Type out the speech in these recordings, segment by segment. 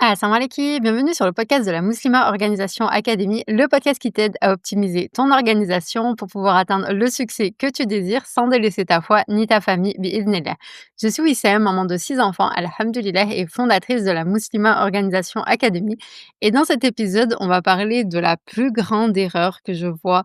Assalamu alaikum, bienvenue sur le podcast de la Muslima Organisation Academy, le podcast qui t'aide à optimiser ton organisation pour pouvoir atteindre le succès que tu désires sans délaisser ta foi ni ta famille, bi'idhnillah. Je suis Wissem, maman de 6 enfants, alhamdulillah, et fondatrice de la Muslima Organisation Academy. Et dans cet épisode, on va parler de la plus grande erreur que je vois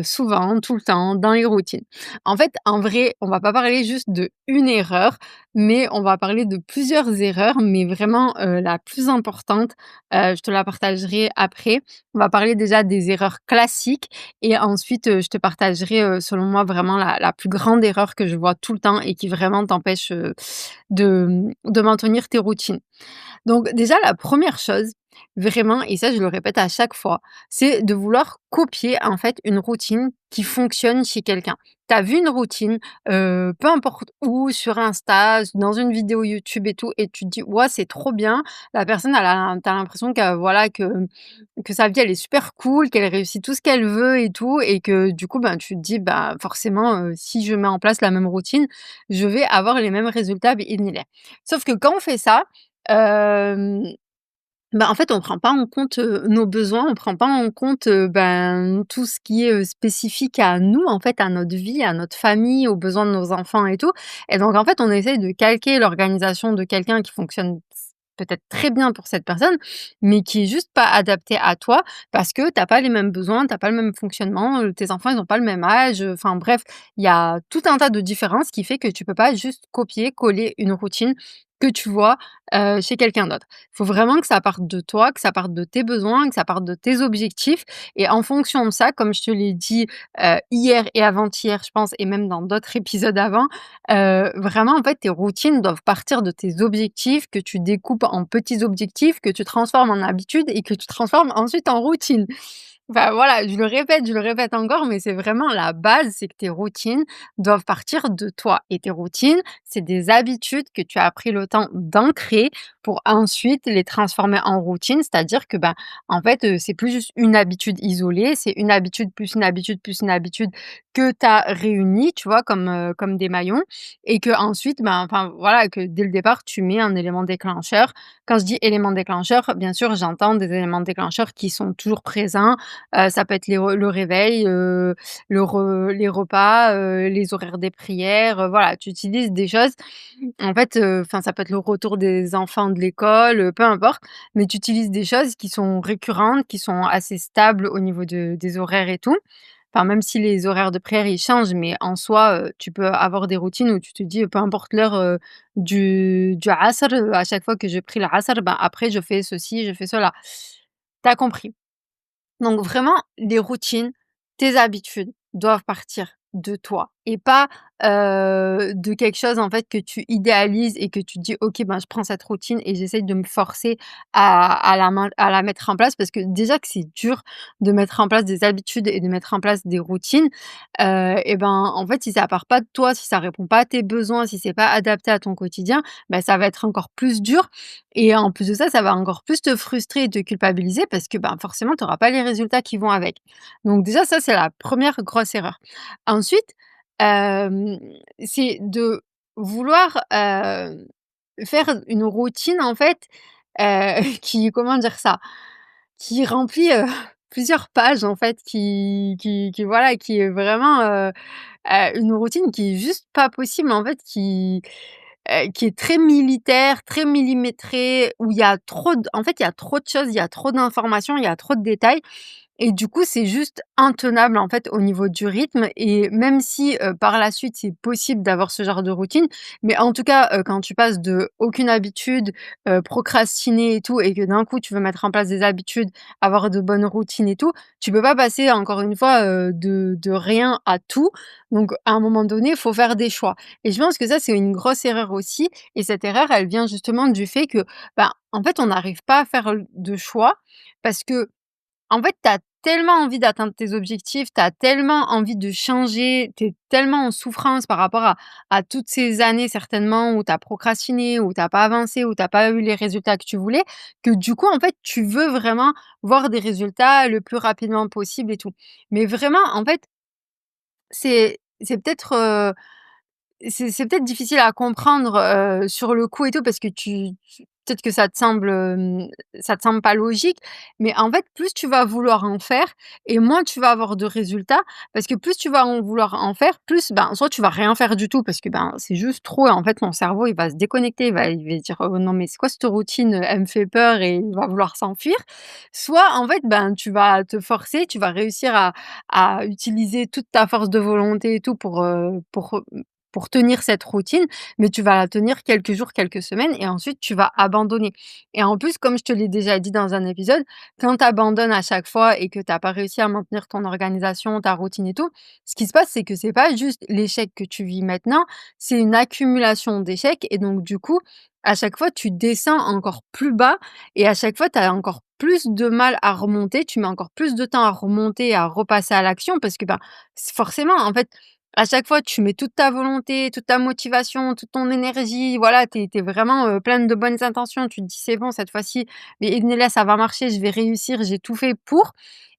souvent, tout le temps, dans les routines. En fait, en vrai, on va pas parler juste de une erreur, mais on va parler de plusieurs erreurs, mais vraiment, la plus importante, je te la partagerai après. On va parler déjà des erreurs classiques et ensuite, je te partagerai, selon moi, vraiment la plus grande erreur que je vois tout le temps et qui vraiment t'empêche, de maintenir tes routines. Donc déjà, la première chose, vraiment, et ça je le répète à chaque fois, c'est de vouloir copier en fait une routine qui fonctionne chez quelqu'un. Tu as vu une routine, peu importe où, sur Insta, dans une vidéo YouTube et tout, et tu te dis: «Ouais, c'est trop bien». La personne, elle a tu l'impression que voilà, que sa vie elle est super cool, qu'elle réussit tout ce qu'elle veut et tout, et que du coup, ben, tu te dis: «Bah, forcément, si je mets en place la même routine, je vais avoir les mêmes résultats bi-idhnillah». Sauf que quand on fait ça, Hem, bah, en fait, on prend pas en compte, nos besoins, on prend pas en compte, ben, tout ce qui est, spécifique à nous, en fait, à notre vie, à notre famille, aux besoins de nos enfants et tout. Et donc en fait, on essaye de calquer l'organisation de quelqu'un qui fonctionne peut-être très bien pour cette personne, mais qui est juste pas adapté à toi parce que tu as pas les mêmes besoins, tu as pas le même fonctionnement, tes enfants, ils ont pas le même âge, enfin bref, il y a tout un tas de différences qui fait que tu peux pas juste copier, coller une routine que tu vois, chez quelqu'un d'autre. Il faut vraiment que ça parte de toi, que ça parte de tes besoins, que ça parte de tes objectifs, et en fonction de ça, comme je te l'ai dit, hier et avant-hier, je pense, et même dans d'autres épisodes avant, vraiment, en fait, tes routines doivent partir de tes objectifs que tu découpes en petits objectifs, que tu transformes en habitudes et que tu transformes ensuite en routine. Enfin voilà, je le répète encore, mais c'est vraiment la base, c'est que tes routines doivent partir de toi, et tes routines, c'est des habitudes que tu as pris le temps d'ancrer pour ensuite les transformer en routine. C'est-à-dire que, ben, en fait, c'est plus juste une habitude isolée, c'est une habitude, plus une habitude, plus une habitude que tu as réunies, tu vois? Comme des maillons, et que ensuite, ben, enfin voilà, que dès le départ, tu mets un élément déclencheur. Quand je dis élément déclencheur, bien sûr, j'entends des éléments déclencheurs qui sont toujours présents. Ça peut être le réveil, les repas, les horaires des prières, voilà, tu utilises des choses, en fait, enfin, ça peut être le retour des enfants de l'école, peu importe, mais tu utilises des choses qui sont récurrentes, qui sont assez stables au niveau des horaires et tout. Enfin, même si les horaires de prière, ils changent, mais en soi, tu peux avoir des routines où tu te dis, peu importe l'heure, du asr, à chaque fois que je prie le asr, ben, après je fais ceci, je fais cela. Tu as compris? Donc vraiment, les routines, tes habitudes doivent partir de toi et pas, de quelque chose en fait que tu idéalises et que tu dis: «OK, ben, je prends cette routine et j'essaye de me forcer à la mettre en place», parce que déjà que c'est dur de mettre en place des habitudes et de mettre en place des routines, et ben, en fait, si ça part pas de toi, si ça répond pas à tes besoins, si c'est pas adapté à ton quotidien, bah, ça va être encore plus dur, et en plus de ça, ça va encore plus te frustrer et te culpabiliser parce que, ben, forcément, tu auras pas les résultats qui vont avec. Donc déjà, ça, c'est la première grosse erreur. Ensuite, hem, c'est de vouloir, faire une routine, en fait, qui comment dire ça? Qui remplit, plusieurs pages, en fait, qui voilà, qui est vraiment, une routine qui est juste pas possible, en fait, qui est très militaire, très millimétrée, où il y a trop d en fait, il y a trop de choses, il y a trop d'informations, il y a trop de détails, et du coup, c'est juste intenable, en fait, au niveau du rythme. Et même si, par la suite, c'est possible d'avoir ce genre de routine, mais en tout cas, quand tu passes de aucune habitude, procrastiner et tout, et que d'un coup, tu veux mettre en place des habitudes, avoir de bonnes routines et tout, tu peux pas passer encore une fois, de rien à tout. Donc à un moment donné, il faut faire des choix, et je pense que ça, c'est une grosse erreur aussi, et cette erreur, elle vient justement du fait que, ben, en fait, on n'arrive pas à faire de choix parce que, en fait, tu as tellement envie d'atteindre tes objectifs, tu as tellement envie de changer, tu es tellement en souffrance par rapport à toutes ces années certainement où tu as procrastiné, où tu as pas avancé, où tu as pas eu les résultats que tu voulais, que du coup, en fait, tu veux vraiment voir des résultats le plus rapidement possible et tout. Mais vraiment, en fait, c'est peut-être, c'est peut-être difficile à comprendre, sur le coup et tout, parce que peut-être que ça te semble pas logique, mais en fait, plus tu vas vouloir en faire et moins tu vas avoir de résultats. Parce que plus tu vas en vouloir en faire, plus, ben, soit tu vas rien faire du tout parce que, ben, c'est juste trop et en fait, ton cerveau, il va se déconnecter, il va dire: «Oh non, mais c'est quoi cette routine? Elle me fait peur» et il va vouloir s'enfuir. Soit, en fait, ben, tu vas te forcer, tu vas réussir à utiliser toute ta force de volonté et tout pour tenir cette routine, mais tu vas la tenir quelques jours, quelques semaines et ensuite tu vas abandonner. Et en plus, comme je te l'ai déjà dit dans un épisode, quand tu abandonnes à chaque fois et que tu as pas réussi à maintenir ton organisation, ta routine et tout, ce qui se passe, c'est que c'est pas juste l'échec que tu vis maintenant, c'est une accumulation d'échecs et donc du coup, à chaque fois, tu descends encore plus bas et à chaque fois, tu as encore plus de mal à remonter, tu mets encore plus de temps à remonter et à repasser à l'action parce que, bah, forcément, en fait, à chaque fois, tu mets toute ta volonté, toute ta motivation, toute ton énergie, voilà, tu es vraiment, pleine de bonnes intentions. Tu te dis: «C'est bon cette fois-ci, mais Idnillah ça va marcher, je vais réussir, j'ai tout fait pour»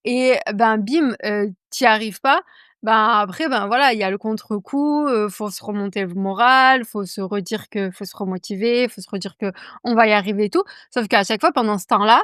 et ben, bim, tu y arrives pas. Ben, après, ben, voilà, il y a le contre-coup, faut se remonter le moral, faut se remotiver, faut se redire que on va y arriver et tout. Sauf qu'à chaque fois pendant ce temps-là,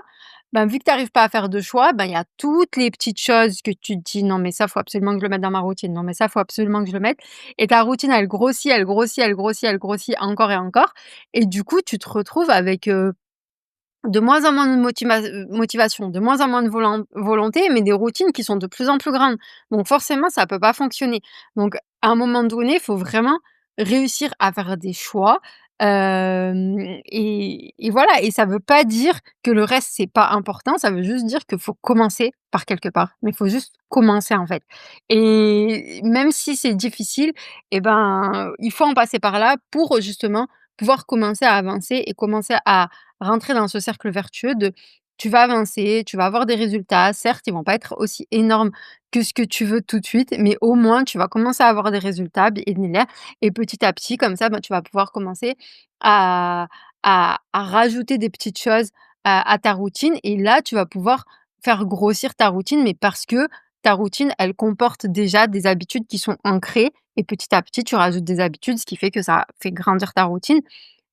ben, vu que tu arrives pas à faire de choix, ben, il y a toutes les petites choses que tu te dis: «Non mais ça, faut absolument que je le mette dans ma routine. Non mais ça, faut absolument que je le mette» et ta routine, elle grossit, elle grossit, elle grossit, elle grossit encore et encore et du coup, tu te retrouves avec, de moins en moins de motivation, de moins en moins de volonté, mais des routines qui sont de plus en plus grandes. Donc forcément, ça peut pas fonctionner. Donc à un moment donné, il faut vraiment réussir à faire des choix, et voilà et ça veut pas dire que le reste, c'est pas important, ça veut juste dire qu'il faut commencer par quelque part. Mais il faut juste commencer, en fait et même si c'est difficile et ben, il faut en passer par là pour justement pouvoir commencer à avancer et commencer à rentrer dans ce cercle vertueux de tu vas avancer, tu vas avoir des résultats. Certes, ils vont pas être aussi énormes que ce que tu veux tout de suite, mais au moins tu vas commencer à avoir des résultats bi'idhnillah et petit à petit comme ça, ben, tu vas pouvoir commencer à à rajouter des petites choses à ta routine et là, tu vas pouvoir faire grossir ta routine, mais parce que ta routine, elle comporte déjà des habitudes qui sont ancrées et petit à petit, tu rajoutes des habitudes, ce qui fait que ça fait grandir ta routine.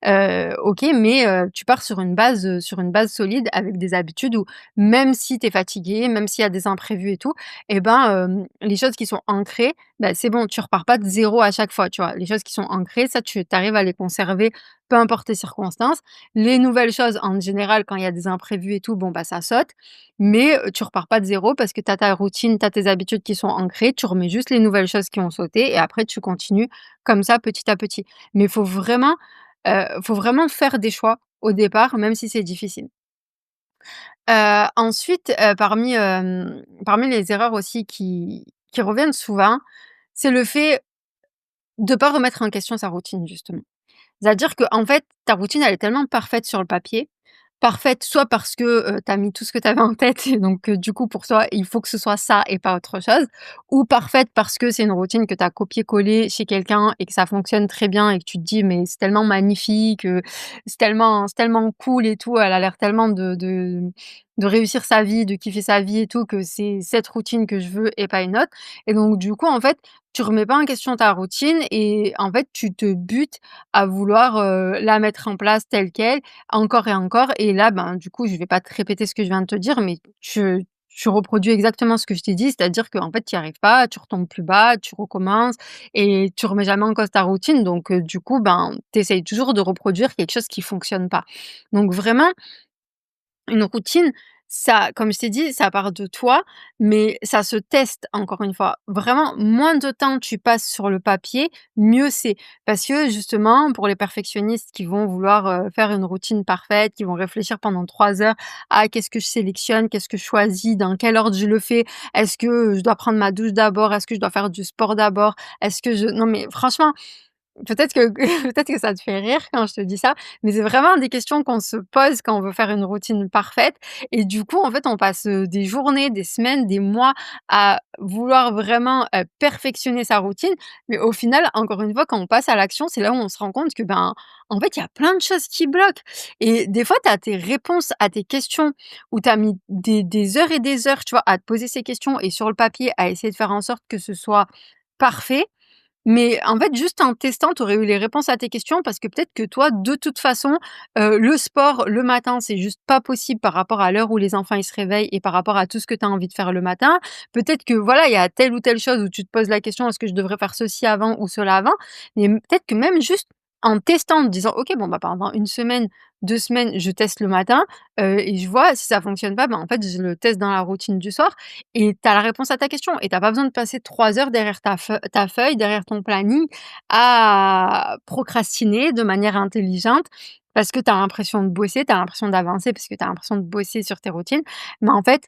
OK, mais tu pars sur une base solide avec des habitudes où même si tu es fatigué, même s'il y a des imprévus et tout et ben, les choses qui sont ancrées, bah, c'est bon, tu repars pas de zéro à chaque fois, tu vois? Les choses qui sont ancrées, ça tu arrives à les conserver, peu importe les circonstances. Les nouvelles choses, en général, quand il y a des imprévus et tout, bon, bah, ça saute, mais tu repars pas de zéro parce que tu as ta routine, tu as tes habitudes qui sont ancrées, tu remets juste les nouvelles choses qui ont sauté et après tu continues comme ça petit à petit. Mais il faut vraiment faire des choix au départ, même si c'est difficile. Ensuite, parmi les erreurs aussi qui reviennent souvent, c'est le fait de pas remettre en question sa routine justement. C'est-à-dire qu'en fait, ta routine, elle est tellement parfaite sur le papier, parfaite soit parce que, tu as mis tout ce que tu avais en tête et donc du coup, pour toi, il faut que ce soit ça et pas autre chose ou parfaite parce que c'est une routine que tu as copié-collé chez quelqu'un et que ça fonctionne très bien et que tu te dis: «Mais c'est tellement magnifique, c'est tellement cool et tout, elle a l'air tellement de réussir sa vie, de kiffer sa vie et tout, que c'est cette routine que je veux et pas une autre» et donc du coup, en fait, tu remets pas en question ta routine et en fait, tu te butes à vouloir, la mettre en place telle quelle, encore et là, ben, du coup, je vais pas te répéter ce que je viens de te dire, mais tu reproduis exactement ce que je t'ai dit, c'est-à-dire qu'en fait, tu y arrives pas, tu retombes plus bas, tu recommences et tu remets jamais en cause ta routine donc du coup, ben, tu essayes toujours de reproduire quelque chose qui fonctionne pas. Donc vraiment, une routine, ça comme je t'ai dit, ça part de toi, mais ça se teste encore une fois. Vraiment, moins de temps tu passes sur le papier, mieux c'est. Parce que justement, pour les perfectionnistes qui vont vouloir, faire une routine parfaite, qui vont réfléchir pendant 3 heures à: «Qu'est-ce que je sélectionne? Qu'est-ce que je choisis? Dans quel ordre je le fais? Est-ce que je dois prendre ma douche d'abord? Est-ce que je dois faire du sport d'abord? Est-ce que je» non mais franchement, peut-être que peut-être que ça te fait rire quand je te dis ça, mais c'est vraiment des questions qu'on se pose quand on veut faire une routine parfaite et du coup, en fait, on passe, des journées, des semaines, des mois à vouloir vraiment, perfectionner sa routine, mais au final, encore une fois, quand on passe à l'action, c'est là où on se rend compte que, ben, en fait, il y a plein de choses qui bloquent et des fois, tu as tes réponses à tes questions où tu as mis des heures et des heures, tu vois, à te poser ces questions et sur le papier, à essayer de faire en sorte que ce soit parfait Mais en fait, juste en testant, tu aurais eu les réponses à tes questions parce que peut-être que toi, de toute façon, le sport le matin, c'est juste pas possible par rapport à l'heure où les enfants ils se réveillent et par rapport à tout ce que tu as envie de faire le matin. Peut-être que voilà, il y a telle ou telle chose où tu te poses la question: «Est-ce que je devrais faire ceci avant ou cela avant?» Mais peut-être que même juste en testant, en te disant: «OK, bon, bah, pendant une semaine, 2 semaines, je teste le matin, et je vois si ça fonctionne pas, bah, en fait, je le teste dans la routine du soir». Et tu as la réponse à ta question et tu as pas besoin de passer 3 heures derrière ta feuille, derrière ton planning à procrastiner de manière intelligente parce que tu as l'impression de bosser, tu as l'impression d'avancer parce que tu as l'impression de bosser sur tes routines. Mais en fait,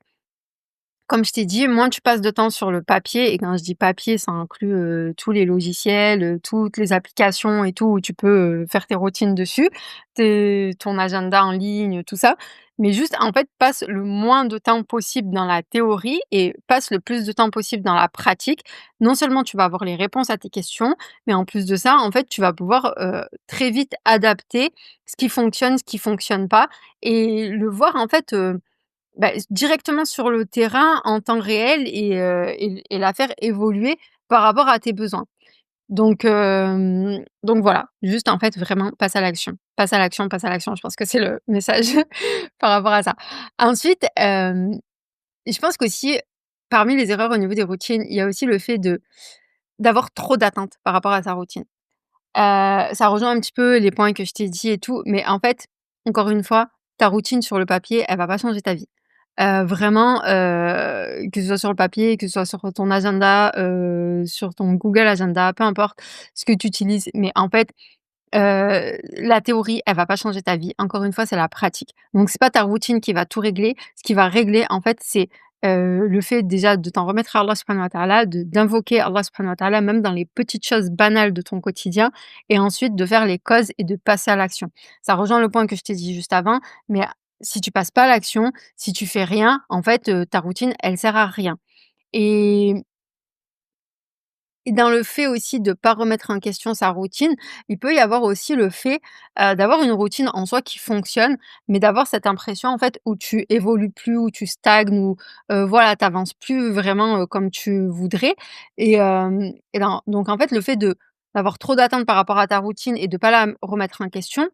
comme je t'ai dit, moins tu passes de temps sur le papier et quand je dis papier, ça inclut, tous les logiciels, toutes les applications et tout où tu peux, faire tes routines dessus, tes ton agenda en ligne, tout ça. Mais juste, en fait, passe le moins de temps possible dans la théorie et passe le plus de temps possible dans la pratique. Non seulement tu vas avoir les réponses à tes questions, mais en plus de ça, en fait, tu vas pouvoir, très vite adapter ce qui fonctionne pas et le voir, en fait, bah, directement sur le terrain en temps réel et la faire évoluer par rapport à tes besoins. Donc voilà, juste en fait vraiment passe à l'action. Passe à l'action, passe à l'action. Je pense que c'est le message par rapport à ça. Ensuite, je pense qu'aussi parmi les erreurs au niveau des routines, il y a aussi le fait de d'avoir trop d'attentes par rapport à sa routine. Ça rejoint un petit peu les points que je t'ai dit et tout, mais en fait, encore une fois, ta routine sur le papier, elle va pas changer ta vie. Vraiment, que ce soit sur le papier, que ce soit sur ton agenda, sur ton Google Agenda, peu importe ce que tu utilises, mais en fait, la théorie, elle va pas changer ta vie. Encore une fois, c'est la pratique. Donc c'est pas ta routine qui va tout régler. Ce qui va régler, en fait, c'est, le fait déjà de t'en remettre à Allah subhanahu wa ta'ala, de d'invoquer Allah subhanahu wa ta'ala, même dans les petites choses banales de ton quotidien et ensuite de faire les causes et de passer à l'action. Ça rejoint le point que je t'ai dit juste avant, mais si tu passes pas à l'action, si tu fais rien, en fait, ta routine, elle sert à rien et dans le fait aussi de pas remettre en question sa routine, il peut y avoir aussi le fait, d'avoir une routine en soi qui fonctionne, mais d'avoir cette impression en fait où tu évolues plus, où tu stagnes, où, voilà, tu avances plus vraiment, comme tu voudrais et donc en fait le fait de d'avoir trop d'attentes par rapport à ta routine et de pas la remettre en question,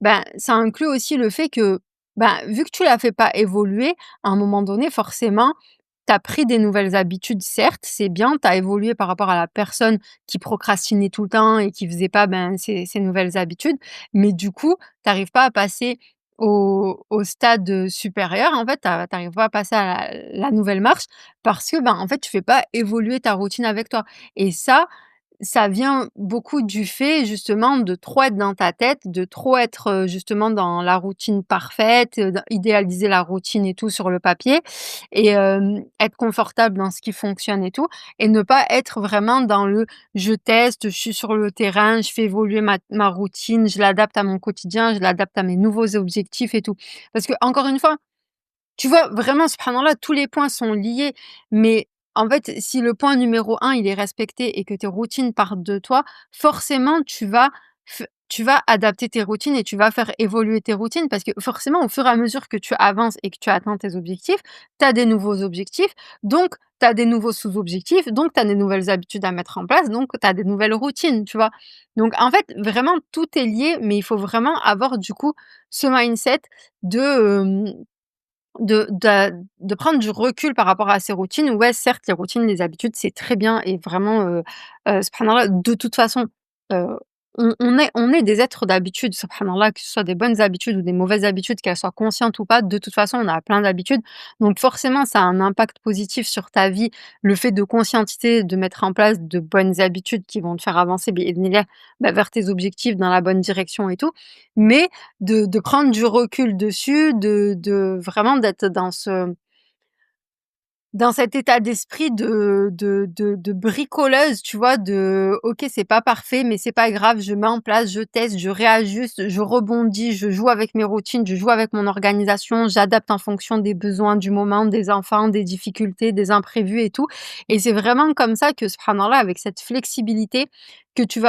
ben, ça inclut aussi le fait que, ben, vu que tu la fais pas évoluer, à un moment donné forcément tu as pris des nouvelles habitudes, certes, c'est bien, tu as évolué par rapport à la personne qui procrastinait tout le temps et qui faisait pas, ben, ces nouvelles habitudes, mais du coup, tu arrives pas à passer au stade, supérieur, en fait, tu arrives pas à passer à la nouvelle marche parce que, ben, en fait, tu fais pas évoluer ta routine avec toi et ça vient beaucoup du fait justement de trop être dans ta tête, de trop être, justement dans la routine parfaite, idéaliser la routine et tout sur le papier et être confortable dans ce qui fonctionne et tout et ne pas être vraiment dans le: «Je teste, je suis sur le terrain, je fais évoluer ma routine, je l'adapte à mon quotidien, je l'adapte à mes nouveaux objectifs et tout». Parce que encore une fois, tu vois, vraiment, subhanallah, tous les points sont liés, mais en fait, si le point numéro un il est respecté et que tes routines partent de toi, forcément, tu vas adapter tes routines et tu vas faire évoluer tes routines parce que forcément, au fur et à mesure que tu avances et que tu atteins tes objectifs, tu as des nouveaux objectifs, donc tu as des nouveaux sous-objectifs, donc tu as des nouvelles habitudes à mettre en place, donc tu as des nouvelles routines, tu vois? Donc en fait, vraiment, tout est lié, mais il faut vraiment avoir du coup ce mindset de, de prendre du recul par rapport à ses routines. Ouais, certes, les routines, les habitudes, c'est très bien et vraiment, subhanallah, de toute façon, heu, on est des êtres d'habitude, subhanallah, que ce soit des bonnes habitudes ou des mauvaises habitudes, qu'elles soient conscientes ou pas, de toute façon, on a plein d'habitudes. Donc forcément, ça a un impact positif sur ta vie, le fait de conscientiser, de mettre en place de bonnes habitudes qui vont te faire avancer, bi'idhnillah, bah, vers tes objectifs dans la bonne direction et tout. Mais de prendre du recul dessus, de vraiment d'être dans cet état d'esprit de bricoleuse, tu vois? De: «OK, c'est pas parfait, mais c'est pas grave, je mets en place, je teste, je réajuste, je rebondis, je joue avec mes routines, je joue avec mon organisation, j'adapte en fonction des besoins du moment, des enfants, des difficultés, des imprévus et tout» et c'est vraiment comme ça que subhanallah, avec cette flexibilité que que tu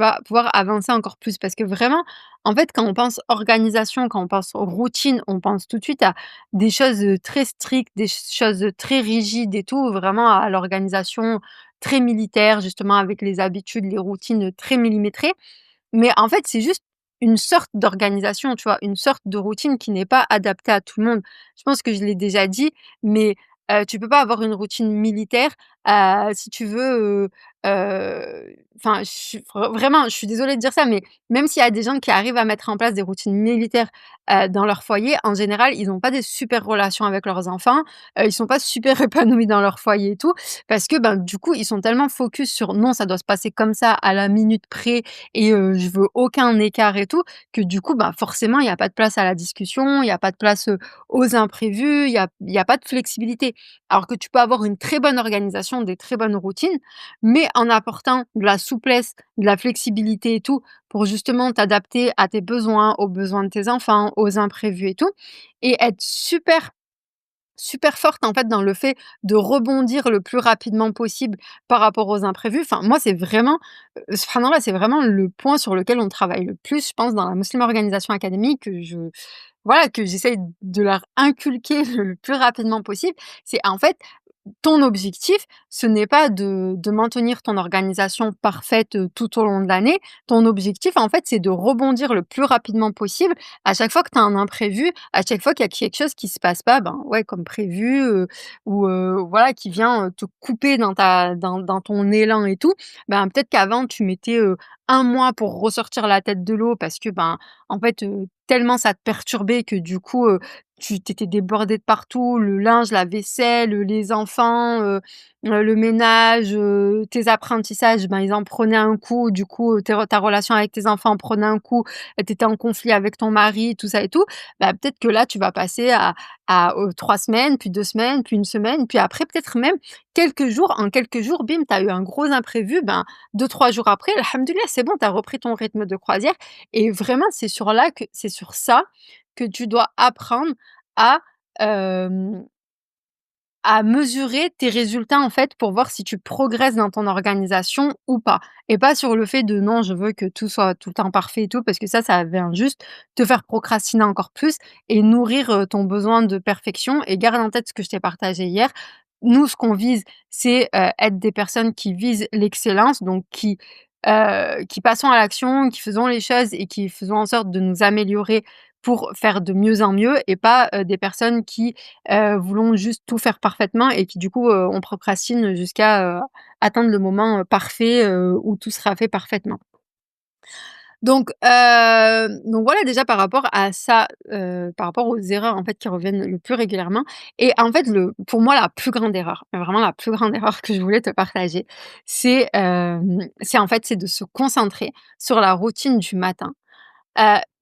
vas pouvoir avancer encore plus. Parce que vraiment, en fait, quand on pense organisation, quand on pense routine, on pense tout de suite à des choses, très strictes, des choses très rigides et tout, vraiment à l'organisation, très militaire, justement avec les habitudes, les routines, très millimétrées. Mais en fait, c'est juste une sorte d'organisation, tu vois? Une sorte de routine qui n'est pas adaptée à tout le monde. Je pense que je l'ai déjà dit, mais tu peux pas avoir une routine militaire, si tu veux, enfin, je suis vraiment, je suis désolée de dire ça, mais même s'il y a des gens qui arrivent à mettre en place des routines militaires, dans leur foyer, en général, ils ont pas des super relations avec leurs enfants, ils sont pas super épanouis dans leur foyer et tout, parce que, ben, du coup, ils sont tellement focus sur: «Non, ça doit se passer comme ça, à la minute près et je veux aucun écart et tout», que du coup, bah, forcément, il y a pas de place à la discussion, il y a pas de place, aux imprévus, il y a pas de flexibilité. Alors que tu peux avoir une très bonne organisation, des très bonnes routines, mais en apportant de la souplesse, de la flexibilité et tout, pour justement t'adapter à tes besoins, aux besoins de tes enfants, aux imprévus et tout, et être super forte, en fait, dans le fait de rebondir le plus rapidement possible par rapport aux imprévus. Enfin, moi, c'est vraiment, subhanallah, c'est vraiment le point sur lequel on travaille le plus, je pense, dans la Muslim Organisation Academy, que voilà, que j'essaye de leur inculquer le plus rapidement possible. C'est, en fait, ton objectif, ce n'est pas de maintenir ton organisation parfaite, tout au long de l'année. Ton objectif, en fait, c'est de rebondir le plus rapidement possible à chaque fois que tu as un imprévu, à chaque fois qu'il y a quelque chose qui se passe pas, ben, ouais, comme prévu, ou voilà, qui vient, te couper dans ton élan et tout. Ben, peut-être qu'avant tu mettais, 1 mois pour ressortir la tête de l'eau parce que, ben, en fait, tellement ça te perturbait que du coup, tu t'étais débordé de partout, le linge, la vaisselle, les enfants, le ménage, tes apprentissages, ben, ils en prenaient un coup. Du coup, ta relation avec tes enfants en prenait un coup, tu étais en conflit avec ton mari, tout ça et tout. Bah, peut-être que là, tu vas passer à 3 semaines, puis 2 semaines, puis 1 semaine, puis après peut-être même quelques jours. En quelques jours, bim, tu as eu un gros imprévu, ben, 2-3 jours après, alhamdoulilah, c'est bon, tu as repris ton rythme de croisière, et vraiment, c'est sur ça que tu dois apprendre à, hem, à mesurer tes résultats, en fait, pour voir si tu progresses dans ton organisation ou pas. Et pas sur le fait de: «Non, je veux que tout soit tout le temps parfait et tout», parce que ça vient juste te faire procrastiner encore plus et nourrir, ton besoin de perfection. Et garde en tête ce que je t'ai partagé hier. Nous, ce qu'on vise, c'est, être des personnes qui visent l'excellence, donc qui passons à l'action, qui faisons les choses et qui faisons en sorte de nous améliorer pour faire de mieux en mieux, et pas, des personnes qui voulons juste tout faire parfaitement et qui du coup, on procrastine jusqu'à, atteindre le moment, parfait, où tout sera fait parfaitement. Donc voilà, déjà par rapport à ça, par rapport aux erreurs, en fait, qui reviennent le plus régulièrement. Et en fait, pour moi, la plus grande erreur, mais vraiment la plus grande erreur que je voulais te partager, c'est en fait, c'est de se concentrer sur la routine du matin.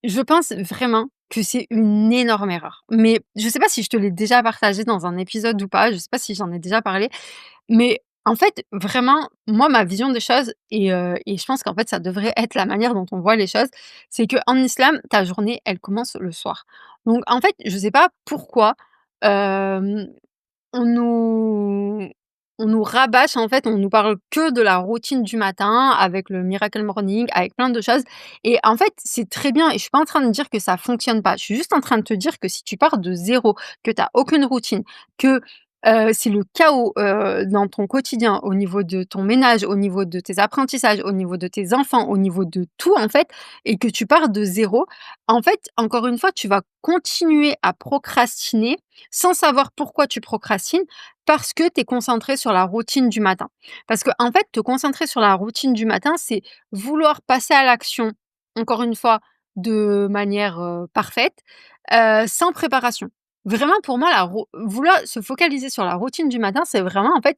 Je pense vraiment que c'est une énorme erreur. Mais je sais pas si je te l'ai déjà partagé dans un épisode ou pas, je sais pas si j'en ai déjà parlé, mais en fait, vraiment, moi, ma vision des choses, et je pense qu'en fait, ça devrait être la manière dont on voit les choses, c'est qu'en islam, ta journée, elle commence le soir. Donc en fait, je sais pas pourquoi, hem on nous on nous rabâche, en fait, on nous parle que de la routine du matin avec le Miracle Morning, avec plein de choses, et en fait, c'est très bien et je suis pas en train de dire que ça fonctionne pas. Je suis juste en train de te dire que si tu pars de zéro, que tu as aucune routine, que, c'est le chaos, dans ton quotidien, au niveau de ton ménage, au niveau de tes apprentissages, au niveau de tes enfants, au niveau de tout, en fait, et que tu pars de zéro, en fait, encore une fois, tu vas continuer à procrastiner sans savoir pourquoi tu procrastines, parce que tu es concentré sur la routine du matin. Parce que en fait, te concentrer sur la routine du matin, c'est vouloir passer à l'action, encore une fois, de manière, parfaite, sans préparation. Vraiment pour moi, vouloir se focaliser sur la routine du matin, c'est vraiment, en fait,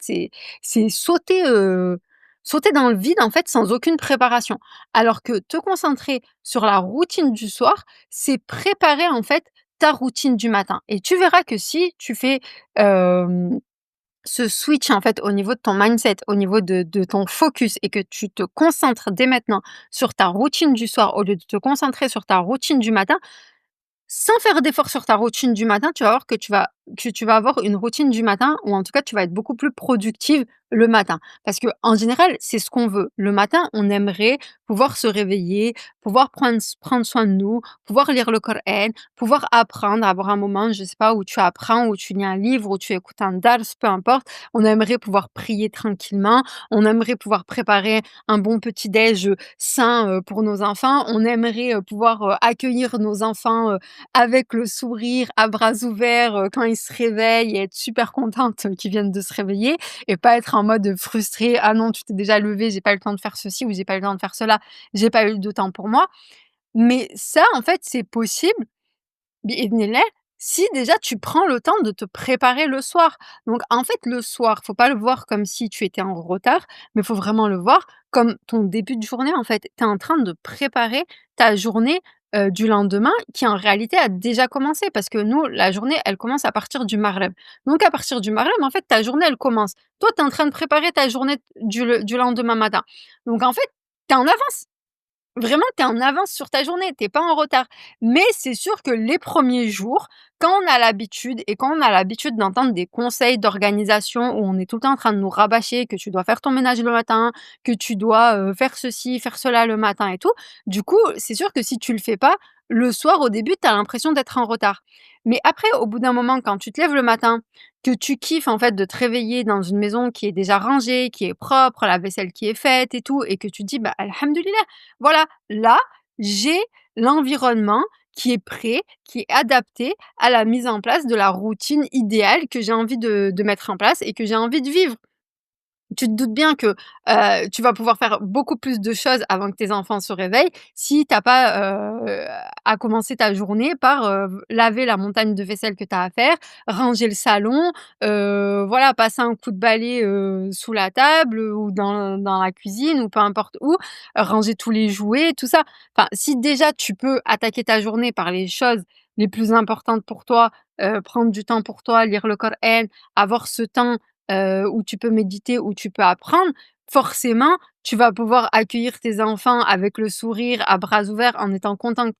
c'est sauter dans le vide, en fait, sans aucune préparation. Alors que te concentrer sur la routine du soir, c'est préparer, en fait, ta routine du matin, et tu verras que si tu fais, hem, ce switch, en fait, au niveau de ton mindset, au niveau de ton focus, et que tu te concentres dès maintenant sur ta routine du soir au lieu de te concentrer sur ta routine du matin, sans faire d'effort sur ta routine du matin, tu vas voir que tu vas que tu vas avoir une routine du matin ou en tout cas, tu vas être beaucoup plus productive le matin. Parce que en général, c'est ce qu'on veut. Le matin, on aimerait pouvoir se réveiller, pouvoir prendre soin de nous, pouvoir lire le Coran, pouvoir apprendre, avoir un moment, je sais pas, où tu apprends, où tu lis un livre, où tu écoutes un dars, peu importe. On aimerait pouvoir prier tranquillement, on aimerait pouvoir préparer un bon petit déj, sain, pour nos enfants. On aimerait, pouvoir, accueillir nos enfants, avec le sourire à bras ouverts, quand ils se réveillent et être super contente, qu'ils viennent de se réveiller et pas être en mode, frustrée: «Ah non, tu t'es déjà levé, j'ai pas eu le temps de faire ceci ou j'ai pas eu le temps de faire cela, j'ai pas eu de temps pour moi». Mais ça, en fait, c'est possible بإذن si déjà tu prends le temps de te préparer le soir. Donc en fait, le soir, faut pas le voir comme si tu étais en retard, mais faut vraiment le voir comme ton début de journée, en fait. Tu es en train de préparer ta journée, du lendemain qui en réalité a déjà commencé parce que nous, la journée, elle commence à partir du maghreb. Donc à partir du maghreb, en fait, ta journée, elle commence. Toi, tu es en train de préparer ta journée du lendemain matin. Donc en fait, tu es en avance. Vraiment, tu es en avance sur ta journée, tu es pas en retard. Mais c'est sûr que les premiers jours, quand on a l'habitude et quand on a l'habitude d'entendre des conseils d'organisation où on est tout le temps en train de nous rabâcher que tu dois faire ton ménage le matin, que tu dois, faire ceci, faire cela le matin et tout, du coup, c'est sûr que si tu le fais pas, le soir, au début, tu as l'impression d'être en retard. Mais après, au bout d'un moment, quand tu te lèves le matin, que tu kiffes en fait de te réveiller dans une maison qui est déjà rangée, qui est propre, la vaisselle qui est faite et tout et que tu te dis: «Bah, alhamdoulilah, voilà, là, j'ai l'environnement qui est prêt, qui est adapté à la mise en place de la routine idéale que j'ai envie de mettre en place et que j'ai envie de vivre». Tu te doutes bien que, tu vas pouvoir faire beaucoup plus de choses avant que tes enfants se réveillent si tu as pas, à commencer ta journée par, laver la montagne de vaisselle que tu as à faire, ranger le salon, voilà, passer un coup de balai, sous la table, ou dans la cuisine ou peu importe où, ranger tous les jouets, tout ça. Enfin, si déjà tu peux attaquer ta journée par les choses les plus importantes pour toi, prendre du temps pour toi, lire le Coran, avoir ce temps où tu peux méditer, où tu peux apprendre, forcément, tu vas pouvoir accueillir tes enfants avec le sourire à bras ouverts en étant contente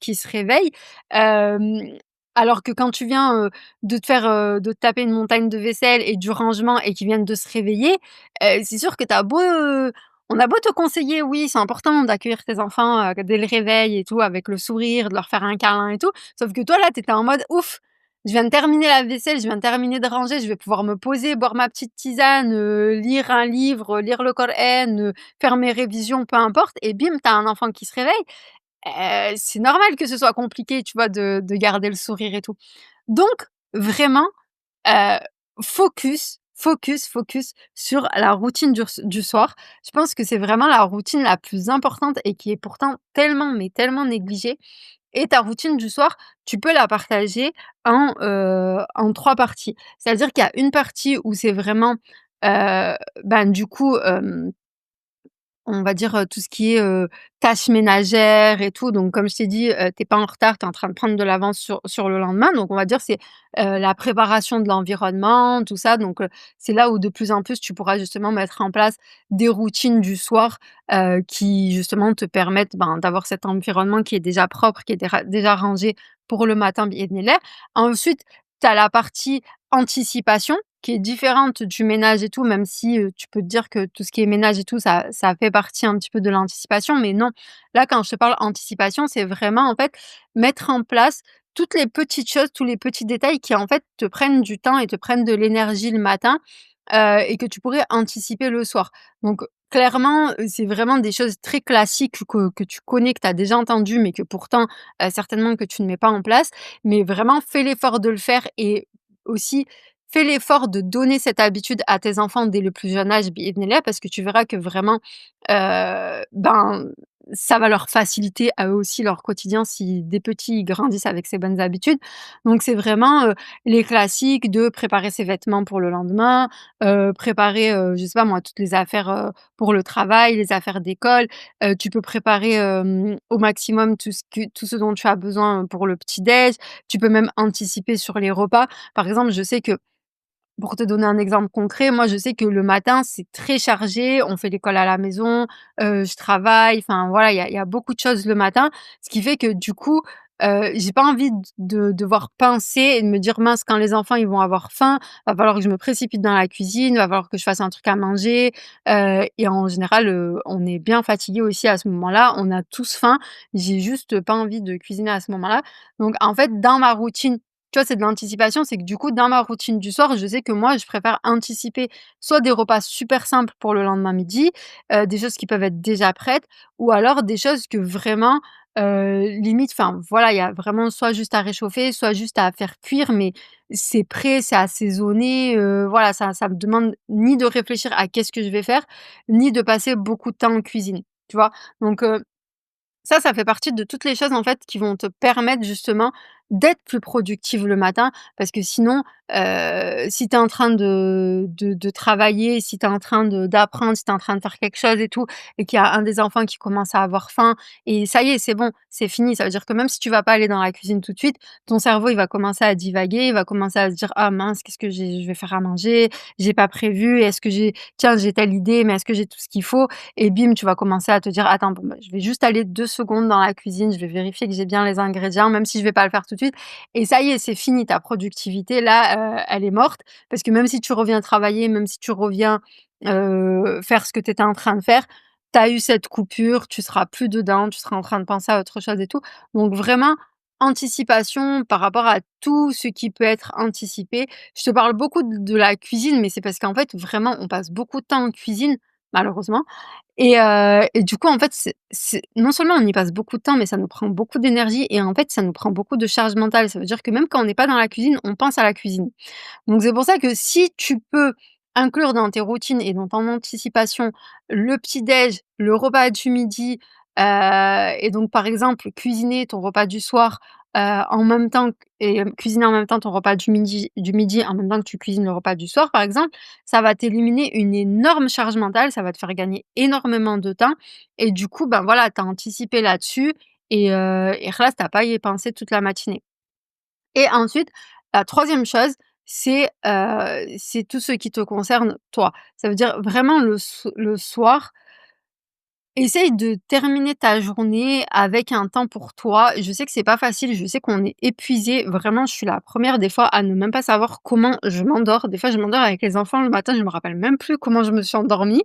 qu'ils se réveillent. Hem, alors que quand tu viens, de te taper une montagne de vaisselle et du rangement et qu'ils viennent de se réveiller, c'est sûr que tu beau, on a beau te conseiller: «Oui, c'est important d'accueillir tes enfants, dès le réveil et tout avec le sourire, de leur faire un câlin et tout», sauf que toi là, tu étais en mode: «Ouf, je viens de terminer la vaisselle, je viens de terminer de ranger, je vais pouvoir me poser, boire ma petite tisane, lire un livre, lire le Coran, faire mes révisions, peu importe et bim, tu as un enfant qui se réveille. C'est normal que ce soit compliqué, tu vois, de garder le sourire et tout. Donc vraiment, heu, focus sur la routine du soir. Je pense que c'est vraiment la routine la plus importante et qui est pourtant tellement, mais tellement négligée et ta routine du soir, tu peux la partager en 3 parties. C'est-à-dire qu'il y a une partie où c'est vraiment, ben, du coup, on va dire, tout ce qui est, tâches ménagères et tout, donc comme je t'ai dit, tu pas en retard, tu es en train de prendre de l'avance sur le lendemain, donc on va dire c'est, la préparation de l'environnement, tout ça, donc c'est là où de plus en plus tu pourras justement mettre en place des routines du soir, qui justement te permettent, ben, d'avoir cet environnement qui est déjà propre, qui est déjà rangé pour le matin bi'idhnillah. Ensuite, tu as la partie anticipation qui est différente du ménage et tout, même si, tu peux te dire que tout ce qui est ménage et tout, ça fait partie un petit peu de l'anticipation, mais non. Là, quand je te parle anticipation, c'est vraiment, en fait, mettre en place toutes les petites choses, tous les petits détails qui, en fait, te prennent du temps et te prennent de l'énergie le matin, et que tu pourrais anticiper le soir. Donc clairement, c'est vraiment des choses très classiques que tu connais, que tu as déjà entendues, mais que pourtant, certainement que tu ne mets pas en place. Mais vraiment, fais l'effort de le faire et aussi fais l'effort de donner cette habitude à tes enfants dès le plus jeune âge, bi'idhnillah, parce que tu verras que vraiment, ben, ça va leur faciliter à eux aussi leur quotidien si dès petits, ils grandissent avec ces bonnes habitudes. Donc c'est vraiment, les classiques de préparer ses vêtements pour le lendemain, préparer, je sais pas moi, toutes les affaires, pour le travail, les affaires d'école. Tu peux préparer, au maximum tout ce dont tu as besoin, pour le petit déj. Tu peux même anticiper sur les repas. Par exemple, je sais que pour te donner un exemple concret, moi, je sais que le matin, c'est très chargé. On fait l'école à la maison, je travaille, enfin voilà, il y a beaucoup de choses le matin. Ce qui fait que du coup, j'ai pas envie de devoir penser et de me dire: «Mince, quand les enfants, ils vont avoir faim, va falloir que je me précipite dans la cuisine, va falloir que je fasse un truc à manger», et en général, on est bien fatigué aussi à ce moment-là, on a tous faim. J'ai juste pas envie de cuisiner à ce moment-là. Donc en fait, dans ma routine, tu vois, c'est de l'anticipation, c'est que du coup, dans ma routine du soir, je sais que moi, je préfère anticiper soit des repas super simples pour le lendemain midi, des choses qui peuvent être déjà prêtes ou alors des choses que vraiment, limite, enfin voilà, il y a vraiment soit juste à réchauffer, soit juste à faire cuire, mais c'est prêt, c'est assaisonné, voilà, ça me demande ni de réfléchir à qu'est-ce que je vais faire, ni de passer beaucoup de temps en cuisine, tu vois? Donc ça fait partie de toutes les choses, en fait, qui vont te permettre justement d'être plus productive le matin. Parce que sinon, si tu es en train de travailler, si tu es en train d'apprendre, si tu es en train de faire quelque chose et tout et qu'il y a un des enfants qui commence à avoir faim et ça y est, c'est bon, c'est fini. Ça veut dire que même si tu vas pas aller dans la cuisine tout de suite, ton cerveau, il va commencer à divaguer, il va commencer à se dire: «Ah mince, qu'est-ce que je vais faire à manger? J'ai pas prévu. Est-ce que j'ai telle idée, mais est-ce que j'ai tout ce qu'il faut?» Et bim, tu vas commencer à te dire: «Attends, bon, bah, je vais juste aller 2 secondes dans la cuisine, je vais vérifier que j'ai bien les ingrédients, même si je vais pas le faire tout de suite» et ça y est, c'est fini. Ta productivité là, elle est morte parce que même si tu reviens travailler, même si tu reviens, faire ce que tu étais en train de faire, tu as eu cette coupure, tu seras plus dedans, tu seras en train de penser à autre chose et tout. Donc vraiment, anticipation par rapport à tout ce qui peut être anticipé. Je te parle beaucoup de la cuisine, mais c'est parce qu'en fait, vraiment, on passe beaucoup de temps en cuisine, malheureusement et du coup, en fait, c'est non seulement on y passe beaucoup de temps, mais ça nous prend beaucoup d'énergie et en fait, ça nous prend beaucoup de charge mentale. Ça veut dire que même quand on n'est pas dans la cuisine, on pense à la cuisine. Donc c'est pour ça que si tu peux inclure dans tes routines et dans ton anticipation le petit-déj, le repas du midi, et donc par exemple cuisiner ton repas du soir, en même temps q et cuisiner en même temps ton repas du midi en même temps que tu cuisines le repas du soir par exemple, ça va t'éliminer une énorme charge mentale, ça va te faire gagner énormément de temps et du coup, ben, voilà, tu as anticipé là-dessus et khalass, tu as pas à y penser toute la matinée. Et ensuite, la troisième chose, c'est tout ce qui te concerne toi. Ça veut dire vraiment le soir, essaye de terminer ta journée avec un temps pour toi. Je sais que c'est pas facile, je sais qu'on est épuisé. Vraiment, je suis la première des fois à ne même pas savoir comment je m'endors. Des fois, je m'endors avec les enfants le matin, je me rappelle même plus comment je me suis endormie.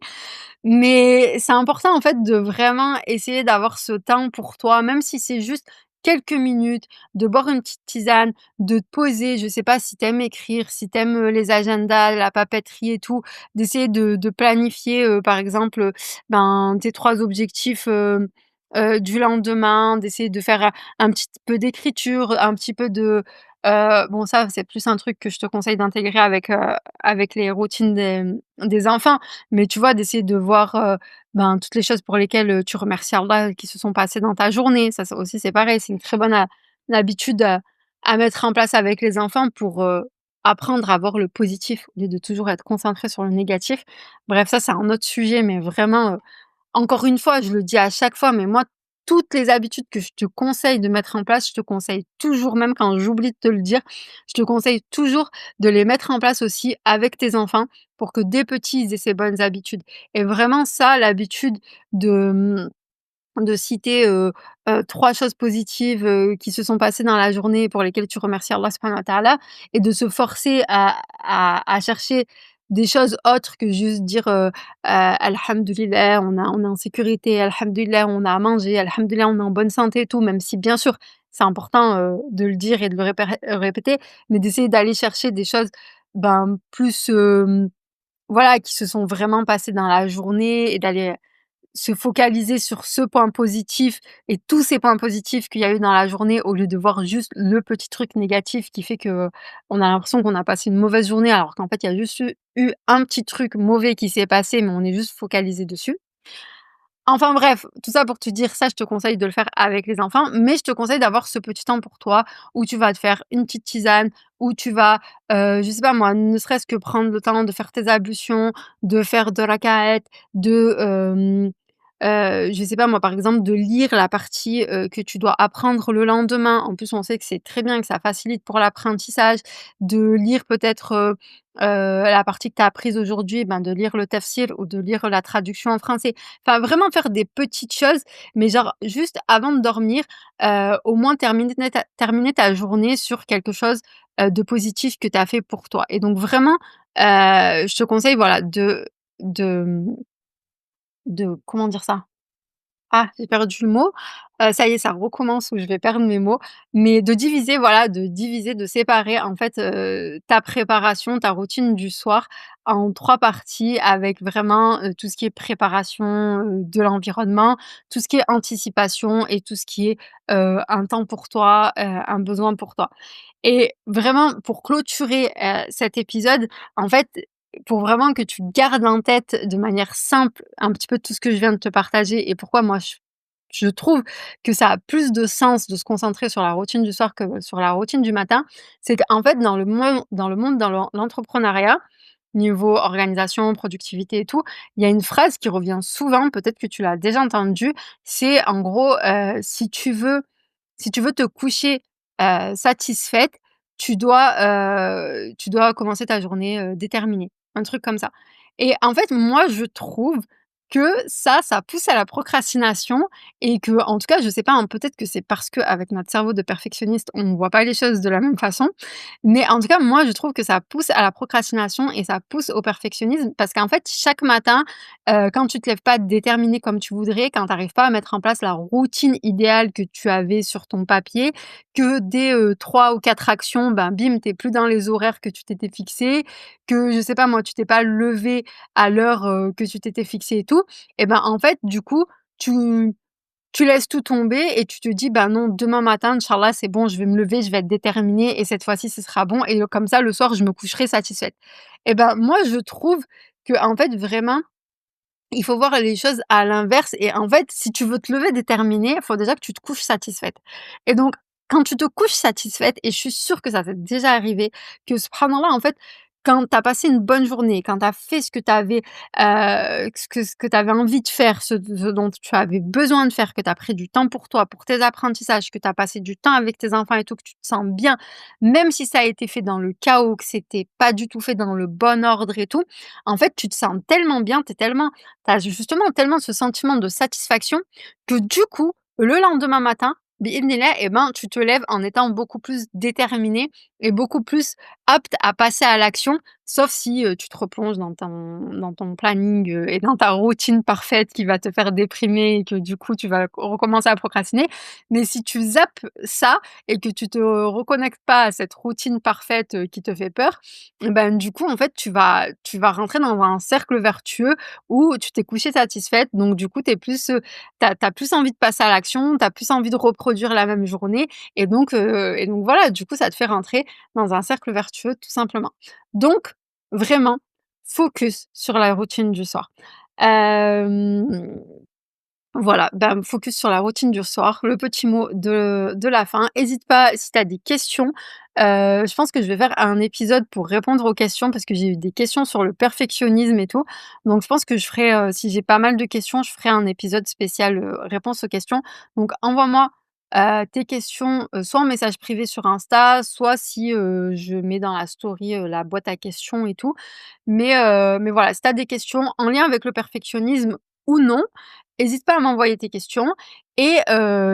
Mais c'est important, en fait, de vraiment essayer d'avoir ce temps pour toi, même si c'est juste quelques minutes, de boire une petite tisane, de te poser. Je sais pas si tu aimes écrire, si tu aimes, les agendas, la papeterie et tout, d'essayer de planifier, par exemple, ben, tes 3 objectifs, du lendemain, d'essayer de faire, un petit peu d'écriture, un petit peu de bon ça, c'est plus un truc que je te conseille d'intégrer avec les routines des enfants. Mais tu vois, d'essayer de voir, ben, toutes les choses pour lesquelles, tu remercies Allah qui se sont passées dans ta journée. Ça aussi, c'est pareil, c'est une très bonne habitude, à mettre en place avec les enfants pour, apprendre à voir le positif au lieu de toujours être concentré sur le négatif. Bref, ça, c'est un autre sujet, mais vraiment, encore une fois, je le dis à chaque fois, mais moi, toutes les habitudes que je te conseille de mettre en place, je te conseille toujours, même quand j'oublie de te le dire, je te conseille toujours de les mettre en place aussi avec tes enfants pour que dès petits, ils aient ces bonnes habitudes. Et vraiment ça, l'habitude de, de citer, 3 choses positives, qui se sont passées dans la journée pour lesquelles tu remercies Allah subhanahu wa ta'ala et de se forcer à chercher des choses autres que juste dire, «Alhamdoulilah, on est en sécurité, alhamdoulilah, on a à manger, alhamdoulilah, on est en bonne santé» et tout, même si bien sûr, c'est important, de le dire et de le répéter, mais d'essayer d'aller chercher des choses, ben, plus, voilà, qui se sont vraiment passées dans la journée et d'aller se focaliser sur ce point positif et tous ces points positifs qu'il y a eu dans la journée au lieu de voir juste le petit truc négatif qui fait que on a l'impression qu'on a passé une mauvaise journée alors qu'en fait il y a juste eu un petit truc mauvais qui s'est passé mais on est juste focalisé dessus. Enfin bref, tout ça pour te dire ça, je te conseille de le faire avec les enfants, mais je te conseille d'avoir ce petit temps pour toi où tu vas te faire une petite tisane, où tu vas, je sais pas moi, ne serait-ce que prendre le temps de faire tes ablutions, de faire 2 raka'at, de, je sais pas moi, par exemple, de lire la partie, que tu dois apprendre le lendemain. En plus, on sait que c'est très bien, que ça facilite pour l'apprentissage. De lire peut-être, la partie que tu as apprise aujourd'hui, ben, de lire le tafsir ou de lire la traduction en français. Enfin, vraiment faire des petites choses, mais genre juste avant de dormir, au moins terminer ta journée sur quelque chose, de positif que tu as fait pour toi et donc vraiment, je te conseille voilà de, mmh, de comment dire ça? Ah, j'ai perdu le mot. Ça y est, ça recommence où je vais perdre mes mots. Mais de diviser, voilà, de diviser, de séparer en fait, ta préparation, ta routine du soir en 3 parties avec vraiment, tout ce qui est préparation, de l'environnement, tout ce qui est anticipation et tout ce qui est, un temps pour toi, un besoin pour toi. Et vraiment pour clôturer, cet épisode, en fait, pour vraiment que tu gardes en tête de manière simple un petit peu tout ce que je viens de te partager et pourquoi moi je trouve que ça a plus de sens de se concentrer sur la routine du soir que sur la routine du matin. C'est qu'en fait dans l'entrepreneuriat, niveau organisation, productivité et tout, il y a une phrase qui revient souvent, peut-être que tu l'as déjà entendue, c'est en gros, si tu veux te coucher, satisfaite, tu dois commencer ta journée, déterminée, un truc comme ça et en fait, moi, je trouve que ça pousse à la procrastination et que, en tout cas, je sais pas, hein, peut-être que c'est parce qu'avec notre cerveau de perfectionniste, on ne voit pas les choses de la même façon, mais en tout cas, moi, je trouve que ça pousse à la procrastination et ça pousse au perfectionnisme parce qu'en fait, chaque matin, quand tu te lèves pas déterminé comme tu voudrais, quand tu arrives pas à mettre en place la routine idéale que tu avais sur ton papier, que dès, 3 ou 4 actions, ben, bim, tu es plus dans les horaires que tu t'étais fixés, que je sais pas moi, tu t'es pas levé à l'heure, que tu t'étais fixé et tout et ben, en fait, du coup, tu tu laisses tout tomber et tu te dis: «Bah, non, demain matin, inch'Allah, c'est bon, je vais me lever, je vais être déterminée et cette fois-ci, ce sera bon et comme ça, le soir, je me coucherai satisfaite» et ben, moi, je trouve que en fait, vraiment il faut voir les choses à l'inverse et en fait, si tu veux te lever déterminée, il faut déjà que tu te couches satisfaite et donc quand tu te couches satisfaite et je suis sûre que ça t'est déjà arrivé, que subhanallah, en fait, quand tu as passé une bonne journée, quand tu as fait ce que tu avais, ce que tu avais envie de faire, ce dont tu avais besoin de faire, que tu as pris du temps pour toi, pour tes apprentissages, que tu as passé du temps avec tes enfants et tout, que tu te sens bien, même si ça a été fait dans le chaos, que c'était pas du tout fait dans le bon ordre et tout, en fait, tu te sens tellement bien, tu as justement tellement ce sentiment de satisfaction que du coup, le lendemain matin, bi'idhnillah et ben, tu te lèves en étant beaucoup plus déterminé et beaucoup plus apte à passer à l'action, sauf si, tu te replonges dans ton planning, et dans ta routine parfaite qui va te faire déprimer et que du coup, tu vas recommencer à procrastiner. Mais si tu zappes ça et que tu te reconnectes pas à cette routine parfaite, qui te fait peur, et ben, du coup, en fait, tu vas rentrer dans un cercle vertueux où tu t'es couchée satisfaite, donc du coup, tu as plus envie de passer à l'action, tu as plus envie de reproduire la même journée et donc voilà, du coup, ça te fait rentrer dans un cercle vertueux tout simplement. Donc vraiment, focus sur la routine du soir. Hem voilà, ben, focus sur la routine du soir, le petit mot de la fin. Hésite pas si tu as des questions, je pense que je vais faire un épisode pour répondre aux questions parce que j'ai eu des questions sur le perfectionnisme et tout. Donc je pense que je ferai, si j'ai pas mal de questions, je ferai un épisode spécial, réponse aux questions. Donc envoie-moi, tes questions, soit en message privé sur Insta, soit si, je mets dans la story, la boîte à questions et tout. Mais voilà, si tu as des questions en lien avec le perfectionnisme ou non, hésite pas à m'envoyer tes questions et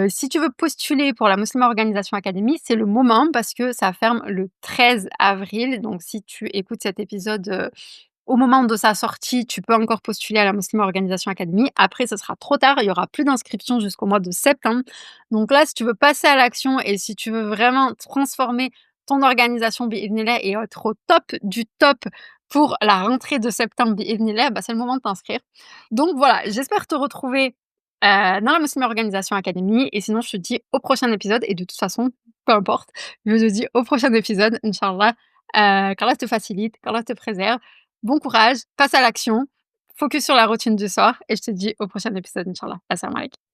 si tu veux postuler pour la Muslim Organisation Academy, c'est le moment parce que ça ferme le 13 avril. Donc si tu écoutes cet épisode, au moment de sa sortie, tu peux encore postuler à la Muslim Organisation Academy. Après, ce sera trop tard, il y aura plus d'inscriptions jusqu'au mois de septembre. Donc là, si tu veux passer à l'action et si tu veux vraiment transformer ton organisation bi'idhnillah et être au top du top pour la rentrée de septembre bi'idhnillah, bah, c'est le moment de t'inscrire. Donc voilà, j'espère te retrouver, dans la Muslim Organisation Academy et sinon je te dis au prochain épisode et de toute façon, peu importe, je te dis au prochain épisode, inch'Allah, qu'Allah te facilite, qu'Allah te préserve. Bon courage, passe à l'action, focus sur la routine du soir et je te dis au prochain épisode, inch'Allah. Assalamu alaikum.